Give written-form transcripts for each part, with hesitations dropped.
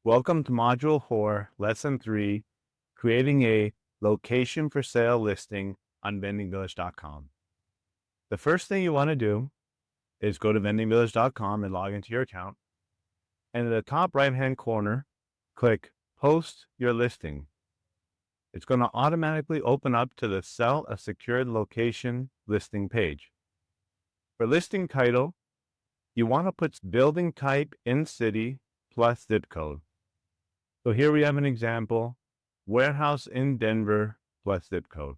Welcome to Module 4, Lesson 3, creating a location for sale listing on vendingvillage.com. The first thing you want to do is go to vendingvillage.com and log into your account. And in the top right-hand corner, click Post Your Listing. It's going to automatically open up to the Sell a Secured Location listing page. For listing title, you want to put building type in city plus zip code. So here we have an example, warehouse in Denver plus zip code.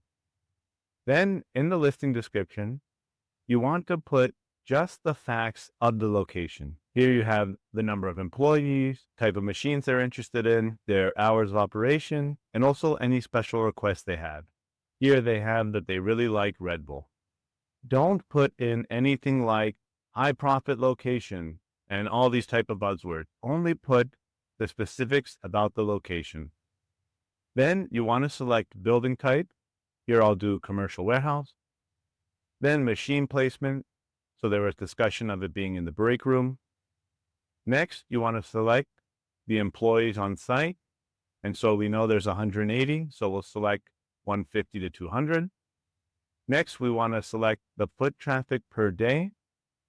Then in the listing description, you want to put just the facts of the location. Here you have the number of employees, type of machines they're interested in, their hours of operation, and also any special requests they have. Here they have that they really like Red Bull. Don't put in anything like high profit location and all these type of buzzwords. Only put the specifics about the location. Then you want to select building type. Here I'll do commercial warehouse. Then machine placement. So there was discussion of it being in the break room. Next, you want to select the employees on site. And so we know there's 180. So we'll select 150 to 200. Next, we want to select the foot traffic per day,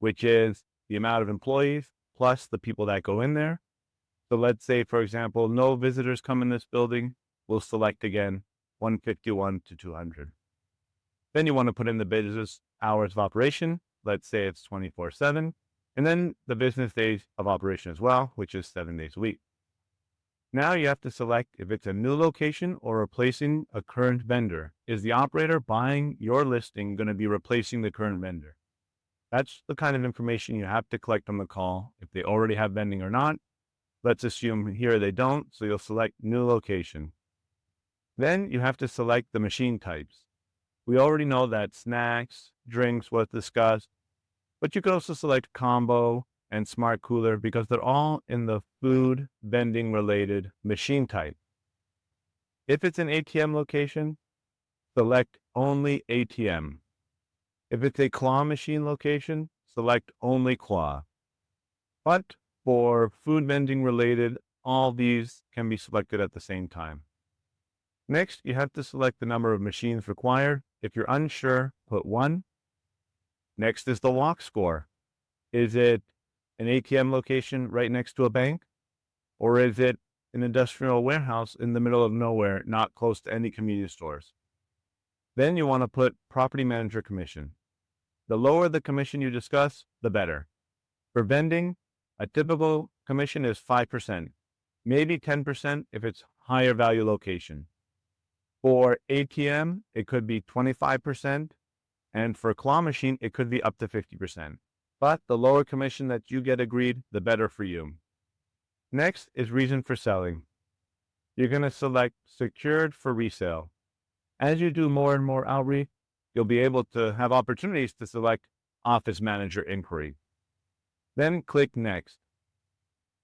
which is the amount of employees plus the people that go in there. So let's say, for example, no visitors come in this building. We'll select again 151 to 200. Then you want to put in the business hours of operation. Let's say it's 24/7. And then the business days of operation as well, which is 7 days a week. Now you have to select if it's a new location or replacing a current vendor. Is the operator buying your listing going to be replacing the current vendor? That's the kind of information you have to collect on the call, if they already have vending or not. Let's assume here they don't, so you'll select new location. Then you have to select the machine types. We already know that snacks, drinks was discussed, but you could also select combo and smart cooler because they're all in the food vending related machine type. If it's an ATM location, select only ATM. If it's a claw machine location, select only claw. But for food vending related, all these can be selected at the same time. Next, you have to select the number of machines required. If you're unsure, put 1. Next is the walk score. Is it an ATM location right next to a bank? Or is it an industrial warehouse in the middle of nowhere, not close to any convenience stores? Then you want to put property manager commission. The lower the commission you discuss, the better. For vending, a typical commission is 5%, maybe 10% if it's higher value location. For ATM, it could be 25%, and for claw machine, it could be up to 50%. But the lower commission that you get agreed, the better for you. Next is reason for selling. You're going to select secured for resale. As you do more and more outreach, you'll be able to have opportunities to select office manager inquiry. Then click next.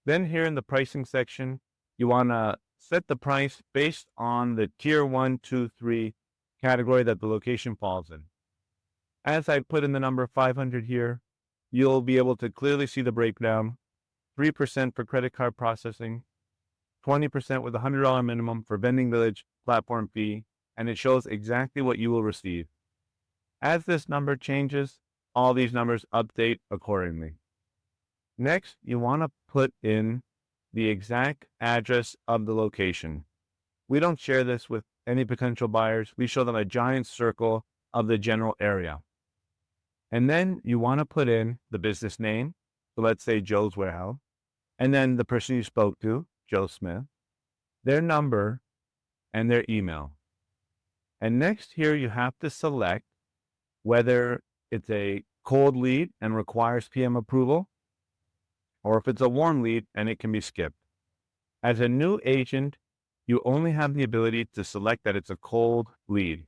Then here in the pricing section, you want to set the price based on the tier 1, 2, 3 category that the location falls in. As I put in the number 500 here, you'll be able to clearly see the breakdown. 3% for credit card processing, 20% with a $100 minimum for Vending Village platform fee, and it shows exactly what you will receive. As this number changes, all these numbers update accordingly. Next, you want to put in the exact address of the location. We don't share this with any potential buyers. We show them a giant circle of the general area. And then you want to put in the business name. So let's say Joe's Warehouse. And then the person you spoke to, Joe Smith, their number, and their email. And next here, you have to select whether it's a cold lead and requires PM approval, or if it's a warm lead and it can be skipped. As a new agent, you only have the ability to select that it's a cold lead.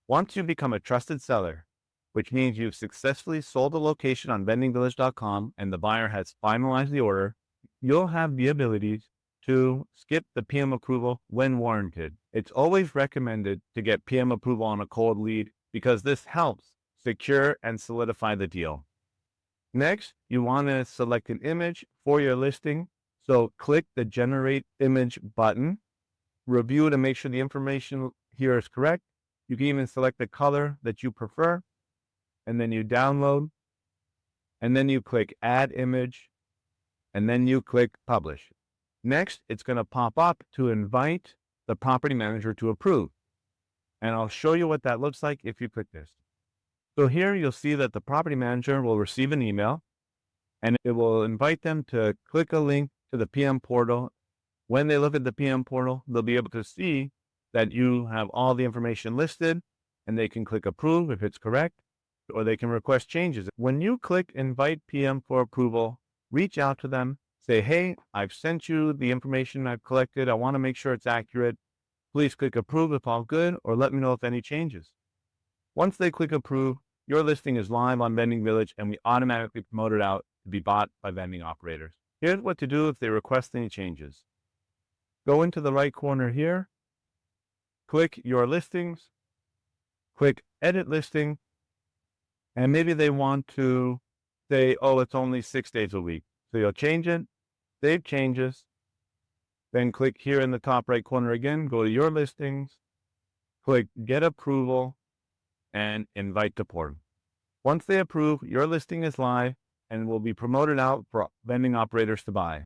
Once you become a trusted seller, which means you've successfully sold a location on vendingvillage.com and the buyer has finalized the order, you'll have the ability to skip the PM approval when warranted. It's always recommended to get PM approval on a cold lead because this helps secure and solidify the deal. Next, you want to select an image for your listing. So click the Generate Image button, review to make sure the information here is correct. You can even select the color that you prefer, and then you download, and then you click Add Image, and then you click Publish. Next, it's going to pop up to invite the property manager to approve. And I'll show you what that looks like if you click this. So here you'll see that the property manager will receive an email, and it will invite them to click a link to the PM portal. When they look at the PM portal, they'll be able to see that you have all the information listed, and they can click approve if it's correct, or they can request changes. When you click invite PM for approval, reach out to them, say, hey, I've sent you the information I've collected. I want to make sure it's accurate. Please click approve if all good, or let me know if any changes. Once they click approve, your listing is live on Vending Village, and we automatically promote it out to be bought by vending operators. Here's what to do if they request any changes. Go into the right corner here, click your listings, click edit listing, and maybe they want to say, oh, it's only 6 days a week. So you'll change it, save changes, then click here in the top right corner again, go to your listings, click get approval, and invite to portal. Once they approve, your listing is live and will be promoted out for vending operators to buy.